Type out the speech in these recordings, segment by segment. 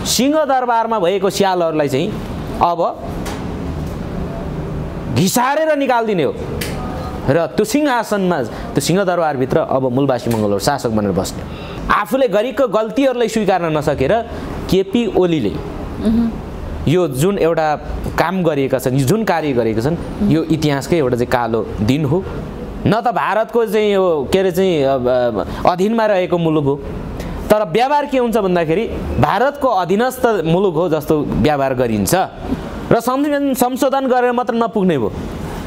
सिंहदरबारमा भएको स्यालहरूलाई चाहिँ अब घिसारेर निकाल्दिने हो र त्यो सिंहासनमा त्यो सिंहदरबारभित्र अब मूलवासी मङ्गलहरू शासक बनेर बस्ने। आफूले गरेको गल्तीहरूलाई स्वीकार्न नसकेर केपी ओलीले यो जुन एउटा काम गरिएका छन्, जुन कार्य गरेका छन्, यो इतिहासकै एउटा चाहिँ कालो दिन हो। न त भारतको चाहिँ यो के अरे चाहिँ अधीनमा रहेको मुलुक हो, तर व्यवहार के हुन्छ भन्दाखेरि भारतको अधीनस्थ मुलुक हो जस्तो व्यवहार गरिन्छ र संशोधन गरेर मात्र नपुग्ने भयो,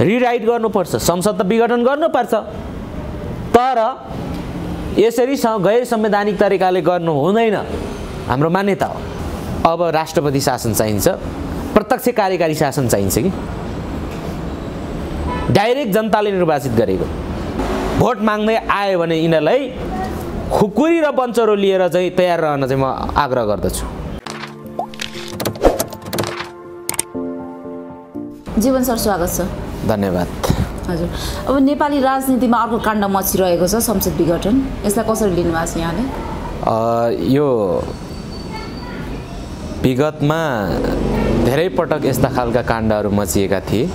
रिराइट गर्नुपर्छ, संसद त विघटन गर्नुपर्छ। तर यसरी गैर संवैधानिक तरिकाले गर्नु हुँदैन, हाम्रो मान्यता हो। अब राष्ट्रपति शासन चाहिन्छ, प्रत्यक्ष कार्यकारी शासन चाहिन्छ कि डाइरेक्ट जनताले निर्वाचित गरेको। भोट माग्दै आयो भने यिनीहरूलाई खुकुरी र बन्चरो लिएर चाहिँ तयार रहन चाहिँ म आग्रह गर्दछु। जीवन सर स्वागत छ। धन्यवाद। हजुर, अब नेपाली राजनीतिमा अर्को काण्ड मचिरहेको छ, संसद विघटन। यसलाई कसरी लिनुभएको छ यहाँले? यो विगतमा धेरै पटक यस्ता खालका काण्डहरू मचिएका थिए।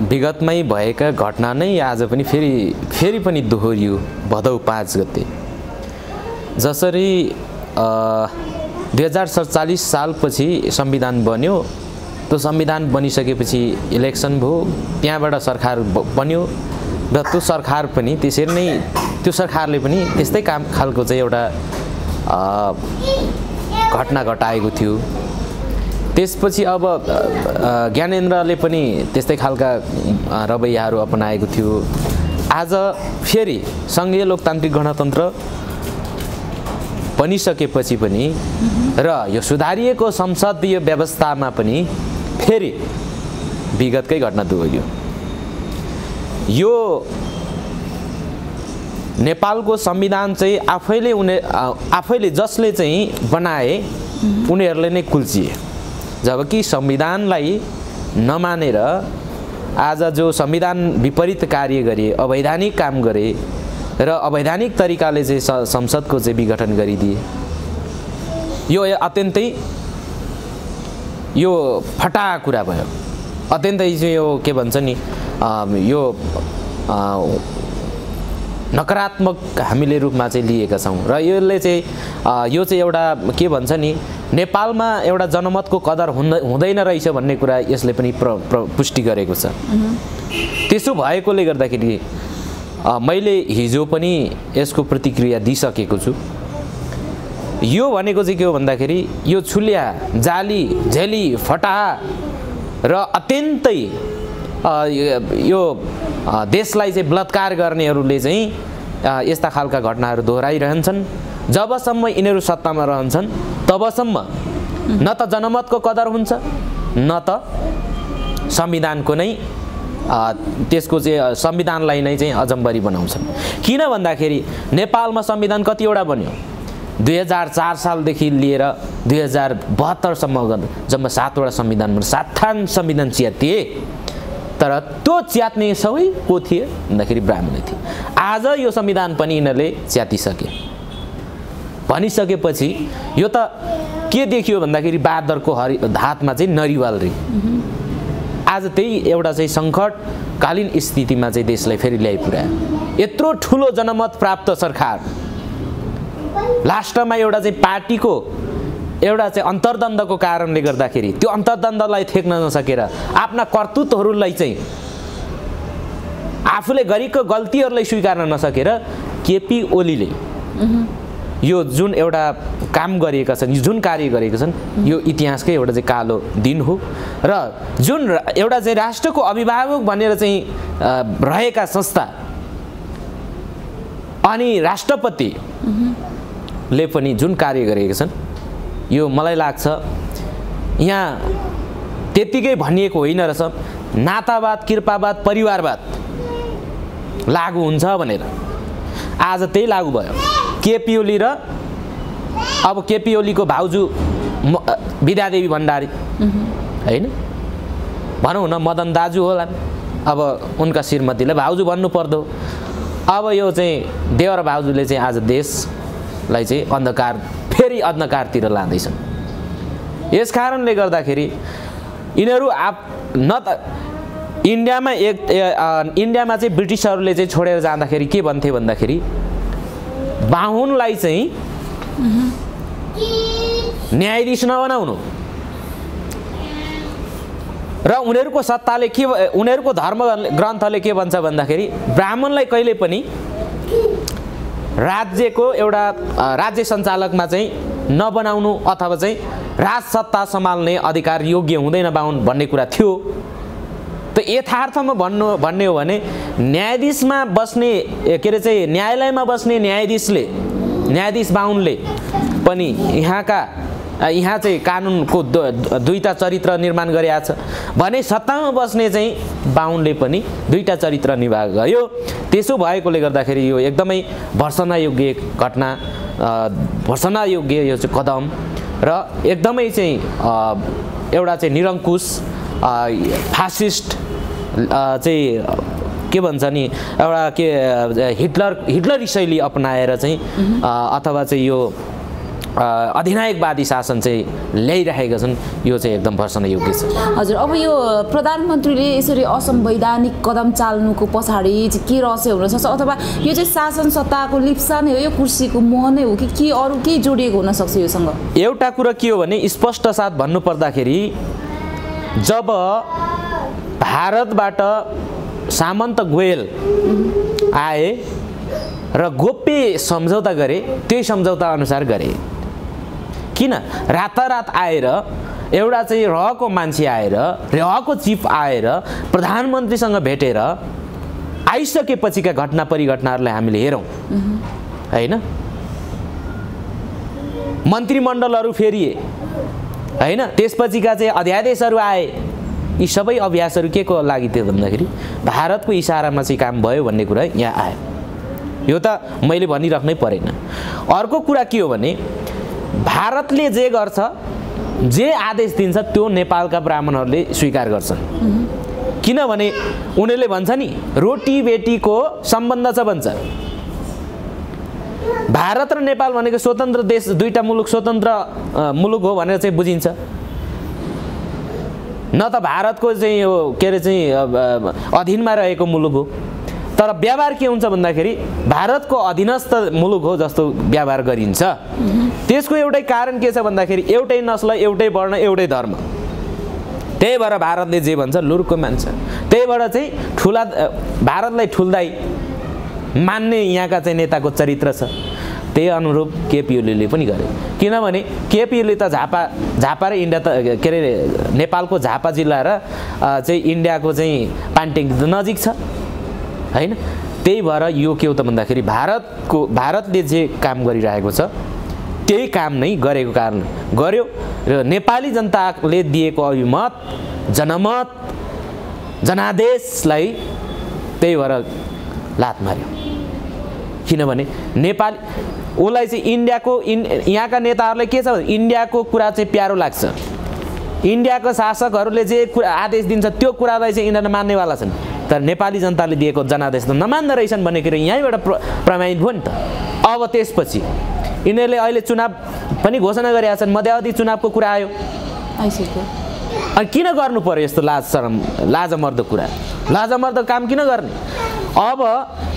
विगतमै भएका घटना नै आज पनि फेरि पनि दोहोरियो भदौ 5 गते। जसरी 2047 सालपछि संविधान बन्यो, त्यो संविधान बनिसकेपछि इलेक्सन भयो, त्यहाँबाट सरकार बन्यो र त्यो सरकार पनि त्यसरी नै त्यो सरकारले पनि त्यस्तै खालको चाहिँ एउटा घटना घटाएको थियो। त्यसपछि अब ज्ञानेन्द्रले पनि त्यस्तै खालका रवैयाहरू अपनाएको थियो। आज फेरि सङ्घीय लोकतान्त्रिक गणतन्त्र बनिसकेपछि पनि र यो सुधारिएको संसदीय व्यवस्थामा पनि फेरि विगतकै घटना दोहोरियो। यो नेपालको संविधान चाहिँ आफैले जसले चाहिँ बनाए उनीहरूले नै कुल्चिए, जबकि संविधानलाई नमानेर आज जो संविधान विपरीत कार्य गरे, अवैधानिक काम गरे र अवैधानिक तरिकाले चाहिँ संसदको चाहिँ विघटन गरिदिए। यो अत्यन्तै यो फटा कुरा भयो, अत्यन्तै चाहिँ यो के भन्छ नि, यो नकारात्मक हामीले रूपमा चाहिँ लिएका छौँ र यसले चाहिँ यो चाहिँ एउटा के भन्छ नि, नेपालमा एउटा जनमतको कदर हुँदैन रहेछ भन्ने कुरा यसले पनि पुष्टि गरेको छ। त्यसो भएकोले गर्दाखेरि मैले हिजो पनि यसको प्रतिक्रिया दिइसकेको छु। यो भनेको चाहिँ के हो भन्दाखेरि यो छुल्या, जाली, झेली, फटाहा र अत्यन्तै यो देशलाई चाहिँ बलात्कार गर्नेहरूले चाहिँ यस्ता खालका घटनाहरू दोहोऱ्याइरहन्छन्। जबसम्म यिनीहरू सत्तामा रहन्छन् तबसम्म न त जनमतको कदर हुन्छ, न त संविधानको नै त्यसको चाहिँ संविधानलाई नै चाहिँ अजम्बरी बनाउँछन्। किन भन्दाखेरि नेपालमा संविधान कतिवटा बन्यो? 2004 सालदेखि लिएर 2072 सम्म जम्मा 7वटा संविधान बन्यो। 7 संविधान च्यातिए, तर त्यो च्यात्ने सबै को थिए भन्दाखेरि ब्राह्मण थिए। आज यो संविधान पनि यिनीहरूले च्यातिसके। भनिसकेपछि यो त के देखियो भन्दाखेरि बाँदरको हातमा चाहिँ नरिवाल रे। आज त्यही एउटा चाहिँ सङ्कटकालीन स्थितिमा चाहिँ देशलाई फेरि ल्याइपुर्यायो। यत्रो ठुलो जनमत प्राप्त सरकार लास्टमा एउटा चाहिँ पार्टीको एउटा चाहिँ अन्तर्द्वन्द्वको कारणले गर्दाखेरि त्यो अन्तर्द्वन्द्वलाई थेक्न नसकेर आफ्ना कर्तृत्वहरूलाई चाहिँ आफूले गरेको गल्तीहरूलाई स्वीकार्न नसकेर केपी ओलीले यो जुन एउटा काम गरिएका छन्, जुन कार्य गरेका छन्, यो इतिहासकै एउटा चाहिँ कालो दिन हो। र जुन एउटा चाहिँ राष्ट्रको अभिभावक भनेर चाहिँ रहेका संस्था अनि राष्ट्रपतिले पनि जुन कार्य गरेका छन्, यो मलाई लाग्छ यहाँ त्यतिकै भनिएको होइन रहेछ नातावाद, कृपावाद, परिवारवाद लागू हुन्छ भनेर। आज त्यही लागू भयो। केपी ओली र अब केपी ओलीको भाउजू विद्यादेवी भण्डारी हैन, भनौँ न मदन दाजु होला, अब उनका श्रीमतीले भाउजू भन्नु पर्दो। अब यो चाहिँ देवर भाउजूले चाहिँ आज देशलाई चाहिँ अन्धकार फेरि अन्धकारतिर लाँदैछन्। यस कारणले गर्दाखेरि यिनीहरू न त इन्डियामा चाहिँ ब्रिटिसहरूले चाहिँ छोडेर जाँदाखेरि के भन्थे भन्दाखेरि बाहुनलाई चाहिँ न्यायाधीश नबनाउनु र उनीहरूको सत्ताले के उनीहरूको धर्म ग्रन्थले के भन्छ भन्दाखेरि ब्राह्मणलाई कहिले पनि राज्यको एउटा राज्य सञ्चालकमा चाहिँ नबनाउनु अथवा चाहिँ राजसत्ता सम्हाल्ने अधिकार योग्य हुँदैन बाहुन भन्ने कुरा थियो। त यथार्थमा भन्ने हो भने न्यायाधीशमा बस्ने के अरे चाहिँ न्यायालयमा बस्ने न्यायाधीश बाहुनले पनि यहाँ चाहिँ कानुनको दुईटा चरित्र निर्माण गरिएको छ भने सत्तामा बस्ने चाहिँ बाहुनले पनि दुईटा चरित्र निभा गयो। त्यसो भएकोले गर्दाखेरि यो एकदमै भर्सनायोग्य घटना, भर्सनायोग्य यो चाहिँ कदम र एकदमै चाहिँ एउटा चाहिँ निरङ्कुश फासिस्ट चाहिँ के भन्छ नि एउटा के हिटलरी शैली अपनाएर चाहिँ अथवा चाहिँ यो अधिनायकवादी शासन चाहिँ ल्याइरहेका छन्। यो चाहिँ एकदम भर्सनायोग्य छ। हजुर, अब यो प्रधानमन्त्रीले यसरी असंवैधानिक कदम चाल्नुको पछाडि चाहिँ के रहस्य हुनसक्छ अथवा यो चाहिँ शासन सत्ताको लिप्सा नै हो, यो कुर्सीको मोह नै हो कि अरू केही जोडिएको हुनसक्छ योसँग? एउटा कुरा के हो भने स्पष्ट साथ भन्नुपर्दाखेरि जब भारतबाट सामन्त गोयल आए र गोप्य सम्झौता गरे, त्यही सम्झौता अनुसार गरे। किन रातारात आएर एउटा चाहिँ रहको मान्छे आएर, रहको चिफ आएर प्रधानमन्त्रीसँग भेटेर आइसकेपछिका घटना परिघटनाहरूलाई हामीले हेरौँ हैन? मन्त्रीमण्डलहरू फेरिए हैन? त्यसपछिका चाहिँ अध्यादेशहरू आए। यी सबै अभ्यासहरू के को लागि थियो भन्दाखेरि भारतको इसारामा चाहिँ काम भयो भन्ने कुरा यहाँ आयो। यो त मैले भनिराख्नै परेन। अर्को कुरा के हो भने भारतले जे गर्छ, जे आदेश दिन्छ त्यो नेपालका ब्राह्मणहरूले स्वीकार गर्छन्। किनभने उनीहरूले भन्छ नि रोटी बेटीको सम्बन्ध छ भन्छ। भारत र नेपाल भनेको स्वतन्त्र देश, दुईटा मुलुक स्वतन्त्र मुलुक हो भनेर चाहिँ बुझिन्छ। न त भारतको चाहिँ यो के अरे चाहिँ अधीनमा रहेको मुलुक हो, तर व्यवहार के हुन्छ भन्दाखेरि भारतको अधीनस्थ मुलुक हो जस्तो व्यवहार गरिन्छ। त्यसको एउटै कारण के छ भन्दाखेरि एउटै नस्ल, एउटै वर्ण, एउटै धर्म। त्यही भएर भारतले जे भन्छ लुर्को मान्छ। त्यही भएर चाहिँ भारतलाई ठुल्दाई मान्ने यहाँका चाहिँ नेताको चरित्र छ। त्यही अनुरूप केपी ओलीले पनि गरे। किनभने केपी ओली त झापा र इन्डिया त के अरे नेपालको झापा जिल्ला र चाहिँ इन्डियाको चाहिँ पान्टेङ नजिक छ हैन? त्यही भएर यो के हो त भन्दाखेरि भारतले जे काम गरिरहेको छ त्यही काम नै गरेको कारण गर्यो र नेपाली जनताले दिएको अभिमत, जनमत, जनादेशलाई त्यही भएर लात मार्यो। किनभने नेपाली उसलाई चाहिँ यहाँका नेताहरूलाई के छ भने इन्डियाको कुरा चाहिँ प्यारो लाग्छ। इन्डियाको शासकहरूले जे कुरा आदेश दिन्छ त्यो कुरालाई चाहिँ यिनीहरूले मान्नेवाला छन्। तर नेपाली जनताले दिएको जनादेश त नमान्दा रहेछन् भन्ने कुरा यहीँबाट प्रमाणित भयो नि त। अब त्यसपछि यिनीहरूले अहिले चुनाव पनि घोषणा गरेका छन्। मध्यावधि चुनावको कुरा आयो, आइसक्यो। अनि किन गर्नु पर्यो यस्तो लाजमर्दो कुरा? लाजमर्दो काम किन गर्ने? अब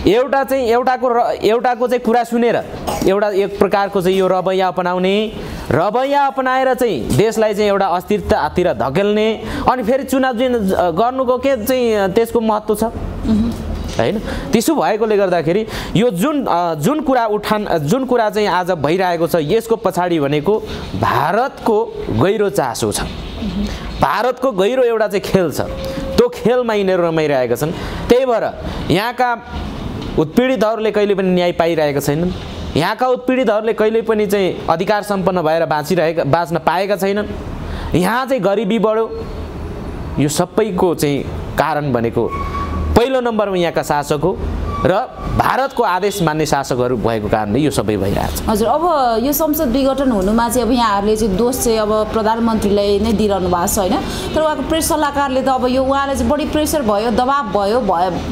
एउटाको चाहिँ कुरा सुनेर एक प्रकारको चाहिँ यो रवैया अपनाएर चाहिँ देशलाई चाहिँ एउटा अस्थिरतातिर धकेल्ने अनि फेरि चुनाव गर्नुको के चाहिँ त्यसको महत्त्व छ हैन? त्यसो भएकोले गर्दाखेरि यो जुन कुरा चाहिँ आज भइरहेको छ यसको पछाडि भनेको भारतको गहिरो चासो छ। भारतको गहिरो एउटा चाहिँ खेल छ। त्यो खेलमा यिनीहरू रमाइरहेका छन्। त्यही भएर यहाँका उत्पीडितहरूले कहिले पनि न्याय पाइरहेका छैनन्। यहाँका उत्पीडितहरूले कहिले पनि चाहिँ अधिकार सम्पन्न भएर बाँच्न पाएका छैनन्। यहाँ चाहिँ गरिबी बढ्यो। यो सबैको चाहिँ कारण भनेको पहिलो नम्बरमा यहाँका शासक हो, र भारतको आदेश मान्ने शासकहरू भएको कारणले यो सबै भइरहेछ। हजुर, अब यो संसद विघटन हुनुमा चाहिँ अब यहाँहरूले चाहिँ दोष चाहिँ अब प्रधानमन्त्रीलाई नै दिइरहनु भएको छ होइन, तर उहाँको प्रेस सल्लाहकारले त अब यो उहाँलाई चाहिँ बढी प्रेसर भयो, दबाब भयो,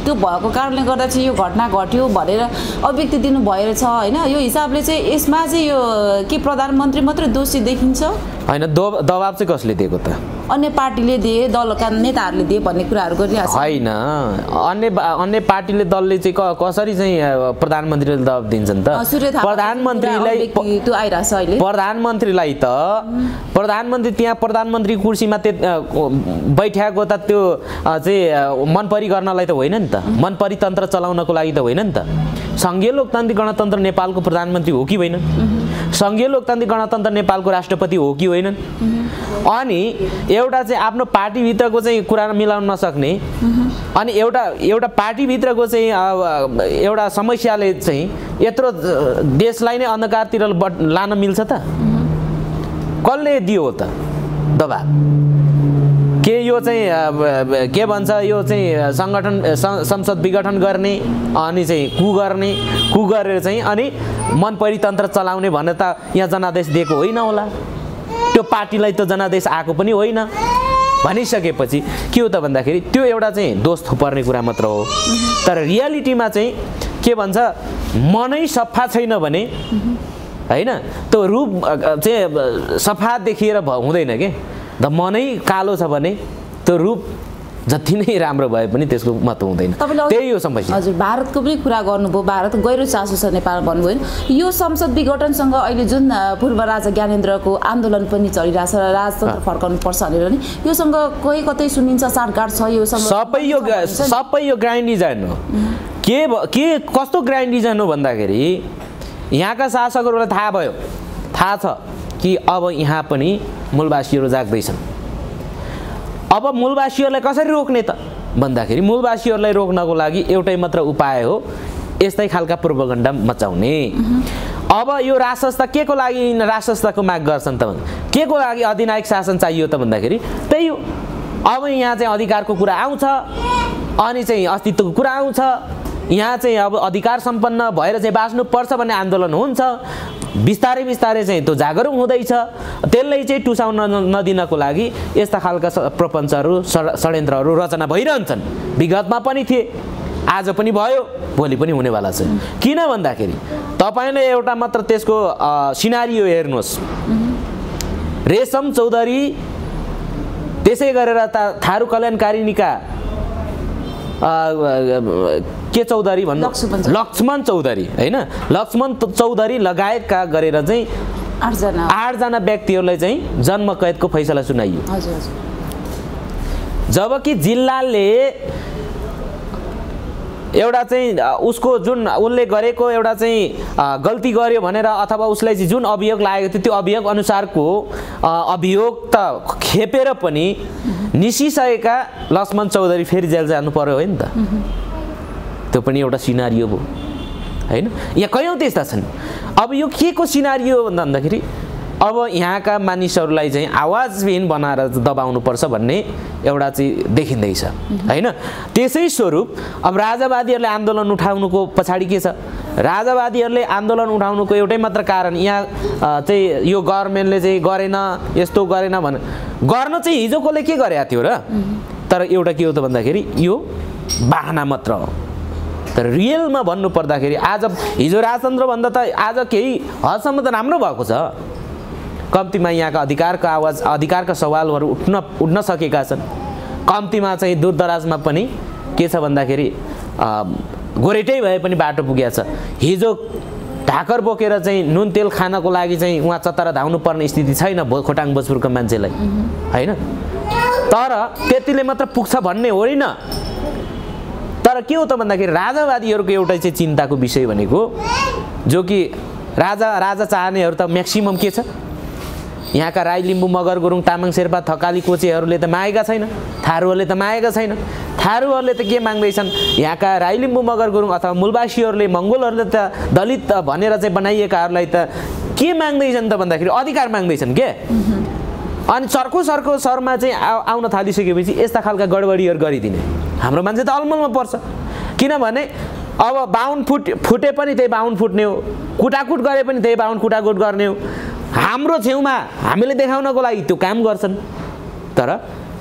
त्यो भएको कारणले गर्दा चाहिँ यो घटना घट्यो भनेर अभिव्यक्ति दिनु भएर छ होइन। यो हिसाबले चाहिँ यसमा चाहिँ यो के प्रधानमन्त्री मात्रै दोषी देखिन्छ? होइन, दबाब चाहिँ कसले दिएको त? अन्य पार्टीले दिए, दलका नेताहरूले दिए भन्ने कुराहरू गरिरहेको छ। होइन, अन्य पार्टीले दलले चाहिँ कसरी चाहिँ प्रधानमन्त्रीले दबाब दिन्छन् त? प्रधानमन्त्रीलाई त त्यहाँ प्रधानमन्त्री कुर्सीमा बैठ्याएको त त्यो चाहिँ मनपरी गर्नलाई त होइन नि त, मनपरी तन्त्र चलाउनको लागि त होइन नि त। सङ्घीय लोकतान्त्रिक गणतन्त्र नेपालको प्रधानमन्त्री हो कि होइन? सङ्घीय लोकतान्त्रिक गणतन्त्र नेपालको राष्ट्रपति हो कि होइनन्? अनि एउटा चाहिँ आफ्नो पार्टीभित्रको चाहिँ कुरा मिलाउन नसक्ने अनि एउटा पार्टीभित्रको चाहिँ एउटा समस्याले चाहिँ यत्रो देशलाई नै अन्धकारतिर लान मिल्छ त? कसले दियो त दबाब? के यो चाहिँ के भन्छ, यो चाहिँ संसद विघटन गर्ने अनि चाहिँ कु गरेर चाहिँ अनि मनपरी तन्त्र चलाउने भनेर त यहाँ जनादेश दिएको होइन होला। त्यो पार्टीलाई त जनादेश आएको पनि होइन भनिसकेपछि के हो त भन्दाखेरि त्यो एउटा चाहिँ दोष थुपर्ने कुरा मात्र हो। तर रियालिटीमा चाहिँ के भन्छ, मनै सफा छैन भने होइन, त्यो रूप चाहिँ सफा देखिएर हुँदैन के। द मनै कालो छ भने त्यो रूप जति नै राम्रो भए पनि त्यसको महत्त्व हुँदैन। त्यही हो समस्या। हजुर, भारतको पनि कुरा गर्नुभयो, भारत गहिरो चासो छ नेपाल भन्नुभयो। यो संसद विघटनसँग अहिले जुन पूर्व राजा ज्ञानेन्द्रको आन्दोलन पनि चलिरहेछ, राजतन्त्र फर्काउनु पर्छ भनेर नि, योसँग कोही कतै सुनिन्छ साँठगाँठ छ? योसँग सबै यो ग्रान्ड डिजाइन हो। के कस्तो ग्रान्ड डिजाइन हो भन्दाखेरि यहाँका शासकहरूलाई थाहा छ कि अब यहाँ पनि मूलवासीहरू जाग्दैछन्। अब मूलवासीहरूलाई कसरी रोक्ने त भन्दाखेरि मूलवासीहरूलाई रोक्नको लागि एउटै मात्र उपाय हो, यस्तै खालका प्रोपगन्डा मचाउने। अब यो राजसंस्था के को लागि राजसंस्थाको माग गर्छन् त? के को लागि अधिनायक शासन चाहियो त भन्दाखेरि त्यही हो। अब यहाँ चाहिँ अधिकारको कुरा आउँछ अनि चाहिँ अस्तित्वको कुरा आउँछ, यहाँ चाहिँ अब अधिकार सम्पन्न भएर चाहिँ बाँच्नुपर्छ भन्ने आन्दोलन हुन्छ। बिस्तारै चाहिँ त्यो जागरुक हुँदैछ। त्यसलाई चाहिँ टुसाउन नदिनको लागि यस्ता खालका प्रपञ्चहरू षड्यन्त्रहरू रचना भइरहन्छन्। विगतमा पनि थिए, आज पनि भयो, भोलि पनि हुनेवाला छ। किन भन्दाखेरि तपाईँले एउटा मात्र त्यसको सिनारियो हेर्नुहोस्। रेशम चौधरी, त्यसै गरेर थारू कल्याणकारिणीका के चौधरी भन्नु, लक्ष्मण चौधरी होइन, लक्ष्मण चौधरी लगायतका गरेर चाहिँ 8 जना व्यक्तिहरूलाई चाहिँ जन्म कैदको फैसला सुनाइयो। जबकि जिल्लाले एउटा चाहिँ उसको जुन उसले गरेको एउटा चाहिँ गल्ती गर्यो भनेर अथवा उसलाई चाहिँ जुन अभियोग लागेको थियो त्यो अभियोग अनुसारको अभियोग त खेपेर पनि निसिसकेका लक्ष्मण चौधरी फेरि जेल जानु पर्यो हो नि त। त्यो पनि एउटा सिनारियो हो होइन। यहाँ कयौँ त्यस्ता छन्। अब यो के को सिनारियो भन्दाखेरि अब यहाँका मानिसहरूलाई चाहिँ आवाजविहीन बनाएर दबाउनुपर्छ भन्ने एउटा चाहिँ देखिँदैछ होइन। त्यसै स्वरूप अब राजावादीहरूले आन्दोलन उठाउनुको पछाडि के छ? राजावादीहरूले आन्दोलन उठाउनुको एउटै मात्र कारण यहाँ चाहिँ यो गभर्मेन्टले चाहिँ गरेन, यस्तो गरेन भने गर्न चाहिँ हिजो कसले के गरेको थियो र? तर एउटा के हो त भन्दाखेरि यो बाहना मात्र हो। तर रियलमा भन्नु पर्दाखेरि आज हिजो राजतन्त्र भन्दा त आज केही हदसम्म त राम्रो भएको छ। कम्तीमा यहाँका अधिकारका आवाज, अधिकारका सवालहरू उठ्न सकेका छन्। कम्तीमा चाहिँ दूरदराजमा पनि के छ भन्दाखेरि गोरेटै भए पनि बाटो पुगेको छ। हिजो ढाकर बोकेर चाहिँ नुन तेल खानको लागि चाहिँ उहाँ चतरा धाउनु पर्ने स्थिति छैन खोटाङ भोजपुरको मान्छेलाई होइन। तर त्यतिले मात्र पुग्छ भन्ने होइन। तर के हो त भन्दाखेरि राजावादीहरूको एउटै चाहिँ चिन्ताको विषय भनेको जो कि राजा चाहनेहरू त म्याक्सिमम के छ? यहाँका राई, लिम्बू, मगर, गुरुङ, तामाङ, शेर्पा, थकाली, कोचेहरूले त मागेका छैन। थारूहरूले त मागेका छैन। थारूहरूले त के माग्दैछन्? यहाँका राई, लिम्बू, मगर, गुरुङ अथवा मूलवासीहरूले, मङ्गोलहरूले त दलित भनेर चाहिँ बनाइएकाहरूलाई त के माग्दैछन् त भन्दाखेरि अधिकार माग्दैछन् के। अनि सर्को सरमा चाहिँ आउन थालिसकेपछि यस्ता खालका गडबडीहरू गरिदिने हाम्रो मान्छे त अलमलमा पर्छ। किनभने अब 52 फुट फुटे पनि त्यही 52 फुट्ने हो, कुटाकुट गरे पनि त्यही 52 कुटाकुट गर्ने हो। हाम्रो छेउमा हामीले देखाउनको लागि त्यो काम गर्छन्, तर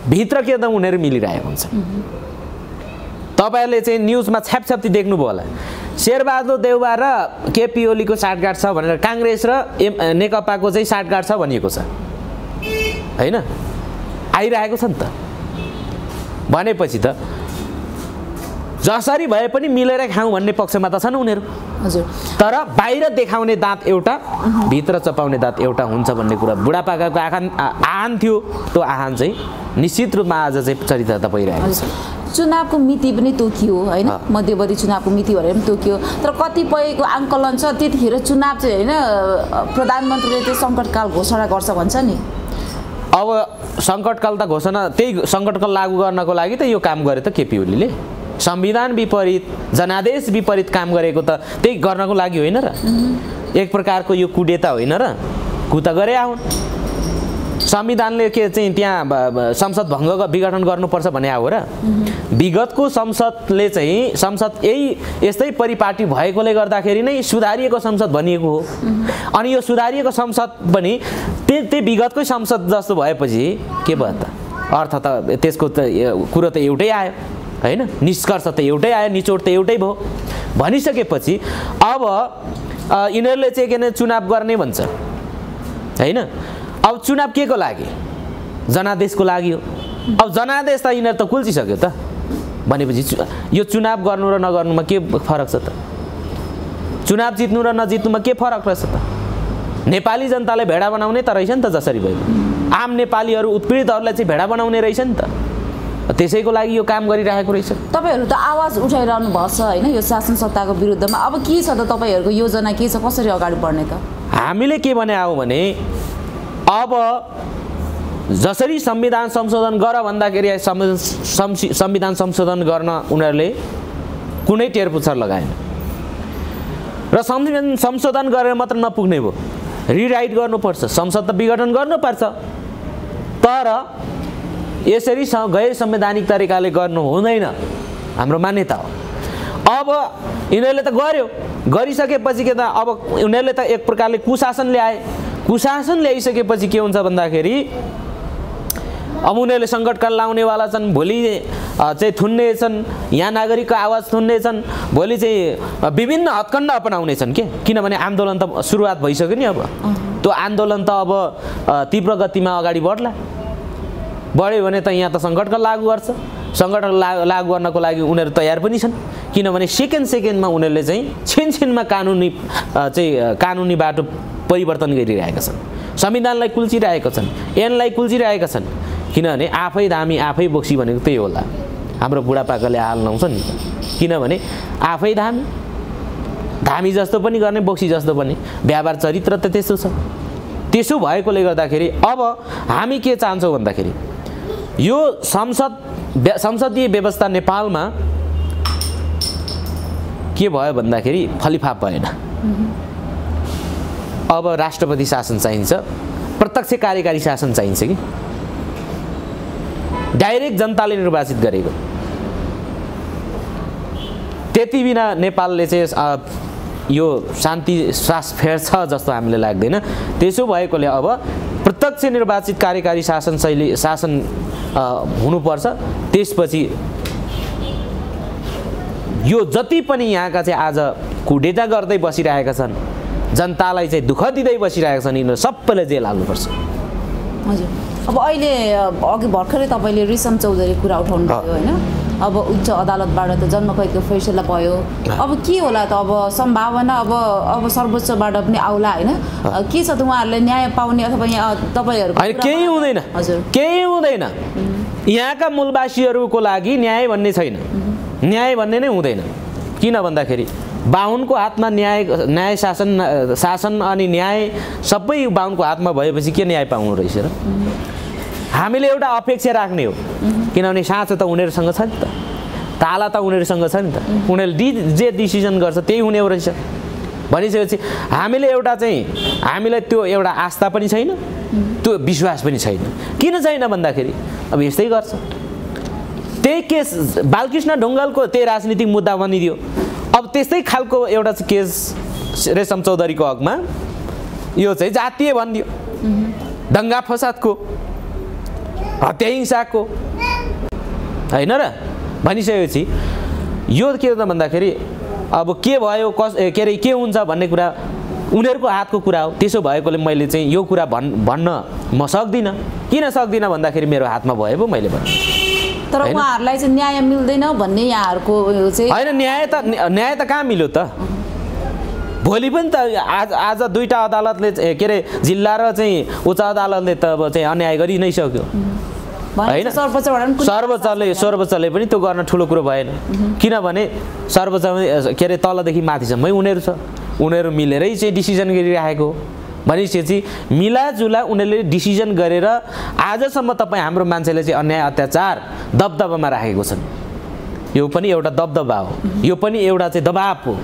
भित्र के त उनीहरू मिलिरहेको हुन्छ। तपाईहरुले चाहिँ न्युजमा छ्यापछ्याप्ती देख्नुभयो होला, शेरबहादुर देउवा र केपी ओलीको साटगाँठ छ भनेर कांग्रेस र नेकपाको चाहिँ साटगाँठ छ भनिएको छ हैन, आइरहेको छ नि त। भनेपछि त जसरी भए पनि मिलेर खाउँ भन्ने पक्षमा त छन् उनीहरू। हजुर, तर बाहिर देखाउने दाँत एउटा, भित्र चपाउने दाँत एउटा हुन्छ भन्ने कुरा बुढापाकाको आहान थियो। त्यो आहान चाहिँ निश्चित रूपमा आज चाहिँ चरित्रता भइरहेको छ। चुनावको मिति पनि तोकियो हैन, मध्यवर्ती चुनावको मिति भनेर पनि तोकियो, तर कतिपयको आङ्कलन छ त्यतिखेर चुनाव चाहिँ हैन प्रधानमन्त्रीले चाहिँ सङ्कटकाल घोषणा गर्छ भन्छ नि। अब सङ्कटकाल त घोषणा, त्यही सङ्कटकाल लागू गर्नको लागि त यो काम गरे त केपी ओलीले। संविधान विपरीत, जनादेश विपरीत काम गरेको त त्यही गर्नको लागि होइन र? एक प्रकारको यो कुडेता होइन र? कु त गरे आउन्। संविधानले के चाहिँ त्यहाँ संसद भङ्ग विघटन गर्नुपर्छ भने हो र? विगतको संसदले चाहिँ संसद यस्तै परिपाटी भएकोले गर्दाखेरि नै सुधारिएको संसद भनिएको हो। अनि यो सुधारिएको संसद पनि त्यही विगतकै संसद जस्तो भएपछि के भयो त? अर्थ त त्यसको त कुरो त एउटै आयो हैन, निष्कर्ष त एउटै आयो, निचोड त एउटै भयो। भनिसकेपछि अब यिनीहरूले चाहिँ के चुनाव गर्ने भन्छ हैन। अब चुनाव के को लागि? जनादेशको लागि हो। अब जनादेश त यिनीहरू त कुल्चिसक्यो त। भनेपछि यो चुनाव गर्नु र नगर्नुमा के फरक छ त? चुनाव जित्नु र नजित्नुमा के फरक रहेछ त? नेपाली जनताले भेडा बनाउने त रहेछ नि त, जसरी भयो आम नेपालीहरू उत्पीडितहरूलाई चाहिँ भेडा बनाउने रहेछ नि त। त्यसैको लागि यो काम गरिरहेको रहेछ। तपाईहरु त आवाज उठाइरहनु भएको छ हैन यो शासन सत्ताको विरुद्धमा। अब के छ त तपाईहरुको योजना, के छ, कसरी अगाडि बढ्ने त? हामीले के भने आऊ भने अब जसरी संविधान संशोधन गर भन्दाखेरि संविधान संशोधन गर्न उनीहरूले कुनै टेरपुच्छर लगाएन र संविधान संशोधन गरेर मात्र नपुग्ने भयो, रिराइट गर्नुपर्छ, संसद त विघटन गर्नुपर्छ। तर यसरी गैर संवैधानिक तरिकाले गर्नु हुँदैन, हाम्रो मान्यता हो। अब यिनीहरूले त गर्यो, गरिसकेपछि के त अब उनीहरूले त एक प्रकारले कुशासन ल्याए। कुशासन ल्याइसकेपछि के हुन्छ भन्दाखेरि अब उनीहरूले सङ्कटकाल लाउनेवाला छन्, भोलि चाहिँ थुन्ने छन्, यहाँ नागरिकको आवाज थुन्ने छन्, भोलि चाहिँ विभिन्न हत्कण्ड अपनाउने छन् के। किनभने आन्दोलन त सुरुवात भइसक्यो नि। अब त्यो आन्दोलन त अब तीव्र गतिमा अगाडि बढ्यो भने त यहाँ त सङ्कटकाल लागू गर्छ। सङ्कटकाल लागू गर्नको लागि उनीहरू तयार पनि छन्, किनभने सेकेन्डमा उनीहरूले चाहिँ छिनछिनमा कानुनी बाटो परिवर्तन गरिरहेका छन्, संविधानलाई कुल्चिरहेका छन्, ऐनलाई कुल्चिरहेका छन्। किनभने आफै धामी आफै बोक्सी भनेको त्यही होला, हाम्रो बुढापाकाले हाल लाउँछ नि। किनभने आफै धामी जस्तो पनि गर्ने, बोक्सी जस्तो पनि, व्यवहार चरित्र त त्यसो छ। त्यसो भएकोले गर्दाखेरि अब हामी के चाहन्छौँ भन्दाखेरि यो संसदीय व्यवस्था नेपालमा के भयो भन्दाखेरि फलिफाप भएन। अब राष्ट्रपति शासन चाहिन्छ, प्रत्यक्ष कार्यकारी शासन चाहिन्छ कि डाइरेक्ट जनताले निर्वाचित गरेको। त्यति बिना नेपालले चाहिँ यो शान्ति श्वास फेर्छ जस्तो हामीले लाग्दैन। त्यसो भएकोले अब प्रत्यक्ष निर्वाचित कार्यकारी शासन हुनुपर्छ। त्यसपछि यो जति पनि यहाँका चाहिँ आज कुडेटा गर्दै बसिरहेका छन्, जनतालाई चाहिँ दुःख दिँदै बसिरहेका छन्, यिनीहरू सबैले जेल हाल्नुपर्छ। हजुर, अब अहिले अघि भर्खरै तपाईँले रिसम चौधरी कुरा उठाउनु भयो होइन। अब उच्च अदालतबाट त जन्मकैदको फैसला भयो। अब के होला त? अब सम्भावना अब सर्वोच्चबाट पनि आउला होइन? के छ त उहाँहरूले न्याय पाउने अथवा यहाँ तपाईँहरू? केही हुँदैन। हजुर, केही हुँदैन। यहाँका मूलवासीहरूको लागि न्याय भन्ने छैन, न्याय भन्ने नै हुँदैन। किन भन्दाखेरि बाहुनको हातमा न्याय शासन अनि न्याय सबै बाहुनको हातमा भएपछि के न्याय पाउनु रहेछ र? हामीले एउटा अपेक्षा राख्ने हो, किनभने साँचो त उनीहरूसँग छ नि त, ताला त उनीहरूसँग छ नि त। उनीहरूले जे डिसिजन गर्छ त्यही हुने रहेछ भनिसकेपछि हामीलाई त्यो एउटा आस्था पनि छैन, त्यो विश्वास पनि छैन। किन छैन भन्दाखेरि अब यस्तै गर्छ। त्यही केस बालकृष्ण ढुङ्गालको त्यही राजनीतिक मुद्दा बनिदियो। अब त्यस्तै खालको एउटा चाहिँ केस रेशम चौधरीको हकमा यो चाहिँ जातीय भनिदियो, दङ्गा फसादको, हत्या हिंसाको होइन र भनिसकेपछि यो के हो त भन्दाखेरि अब के भयो के अरे के हुन्छ भन्ने कुरा उनीहरूको हातको कुरा हो। त्यसो भएकोले मैले चाहिँ यो कुरा भन्न म सक्दिनँ। किन सक्दिनँ भन्दाखेरि मेरो हातमा भयो पो मैले भन्नु। तर उहाँहरूलाई चाहिँ न्याय मिल्दैन भन्ने यहाँहरूको चाहिँ होइन, न्याय त कहाँ मिल्यो त? भोलि पनि त आज दुईटा अदालतले के अरे जिल्ला र चाहिँ उच्च अदालतले त अब चाहिँ अन्याय गरि नै सक्यो होइन। सर्वोच्चले पनि त्यो गर्न ठुलो कुरो भएन, किनभने सर्वोच्च के अरे तलदेखि माथिसम्मै उनीहरू छ, उनीहरू मिलेरै चाहिँ डिसिजन गरिराखेको भनेपछि मिलाजुला उनीहरूले डिसिजन गरेर आजसम्म तपाईँ हाम्रो मान्छेले चाहिँ अन्याय अत्याचार दबदबामा राखेको छन्। यो पनि एउटा दबदबा हो, यो पनि एउटा चाहिँ दबाब हो।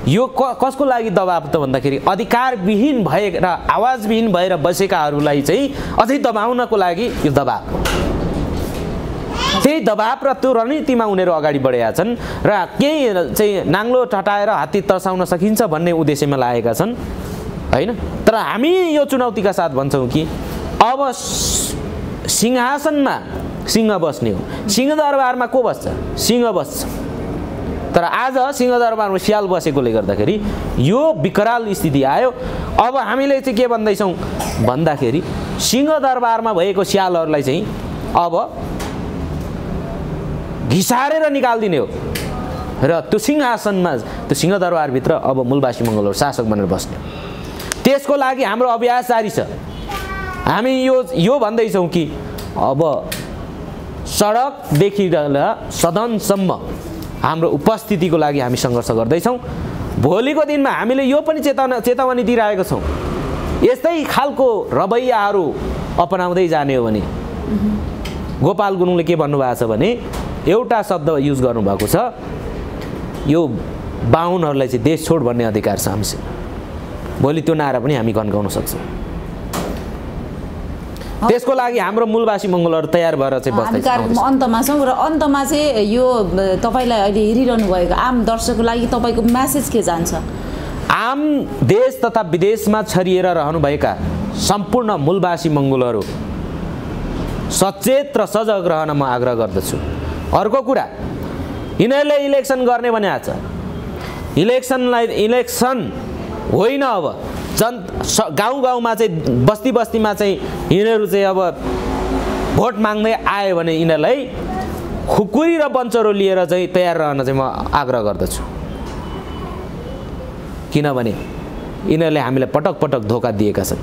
यो कसको लागि दबाब त भन्दाखेरि अधिकारविहीन भएर आवाजविहीन भएर बसेकाहरूलाई चाहिँ अझै दबाउनको लागि यो दबाब हो। त्यही दबाब र त्यो रणनीतिमा उनीहरू अगाडि बढेका छन् र केही चाहिँ नाङ्लो ठटाएर हात्ती तर्साउन सकिन्छ भन्ने उद्देश्यमा लागेका छन् होइन। तर हामी यो चुनौतीका साथ भन्छौँ कि अब सिंहासनमा सिंह बस्ने हो। सिंहदरबारमा को बस्छ? सिंह बस्छ। तर आज सिंहदरबारमा स्याल बसेकोले गर्दाखेरि यो विकराल स्थिति आयो। अब हामीले चाहिँ के भन्दैछौँ भन्दाखेरि सिंहदरबारमा भएको स्यालहरूलाई चाहिँ अब घिसारेर निकालिदिने हो र त्यो सिंहासनमा त्यो सिंहदरबारभित्र अब मूलवासी मङ्गलहरू शासक बनेर बस्ने। त्यसको लागि हाम्रो अभ्यास जारी छ। हामी यो भन्दैछौँ कि अब सडकदेखि सदनसम्म हाम्रो उपस्थितिको लागि हामी सङ्घर्ष गर्दैछौँ। भोलिको दिनमा हामीले यो पनि चेतावनी दिइरहेका छौँ, यस्तै खालको रवैयाहरू अपनाउँदै जाने हो भने। गोपाल गुरुङले के भन्नुभएको छ भने एउटा शब्द युज गर्नुभएको छ, यो बाहुनहरूलाई चाहिँ देश छोड भन्ने अधिकार छ हामीसँग। भोलि त्यो नारा पनि हामी गन्काउन सक्छौँ। त्यसको लागि हाम्रो मूलवासी मङ्गलहरू तयार भएर चाहिँ बस्दै छौँ। अन्तमा छौँ र अन्तमा चाहिँ यो तपाईँलाई अहिले हेरिरहनु भएको आम दर्शकको लागि तपाईँको मेसेज के जान्छ? आम देश तथा विदेशमा छरिएर रहनुभएका सम्पूर्ण मूलवासी मङ्गलहरू सचेत र सजग रहन म आग्रह गर्दछु। अर्को कुरा, यिनीहरूले इलेक्सन गर्ने भने आज इलेक्सन होइन, अब गाउँ-गाउँमा चाहिँ बस्तीमा चाहिँ यिनीहरू चाहिँ अब भोट माग्दै आयो भने यिनीहरूलाई खुकुरी र बन्चरो लिएर चाहिँ तयार रहन चाहिँ म आग्रह गर्दछु। किनभने यिनीहरूले हामीलाई पटक पटक धोका दिएका छन्,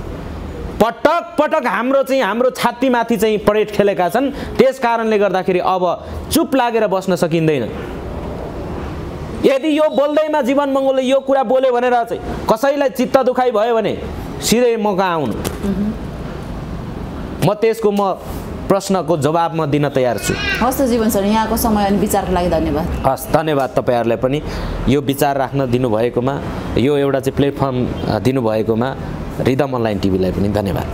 पटक हाम्रो छातीमाथि चाहिँ परेड खेलेका छन्। त्यस कारणले गर्दाखेरि अब चुप लागेर बस्न सकिँदैन। यदि यो बोल्दैमा जीवन मङ्गलले यो कुरा बोल्यो भनेर चाहिँ कसैलाई चित्त दुखाइ भयो भने सिधै म कहाँ आउनु, म त्यसको प्रश्नको जवाब म दिन तयार छु। हस् त जीवन सर, यहाँको समय अनि विचारको लागि धन्यवाद। हस्, धन्यवाद तपाईँहरूलाई पनि यो विचार राख्न दिनुभएकोमा, यो एउटा चाहिँ प्लेटफर्म दिनुभएकोमा रिदम अनलाइन टिभीलाई पनि धन्यवाद।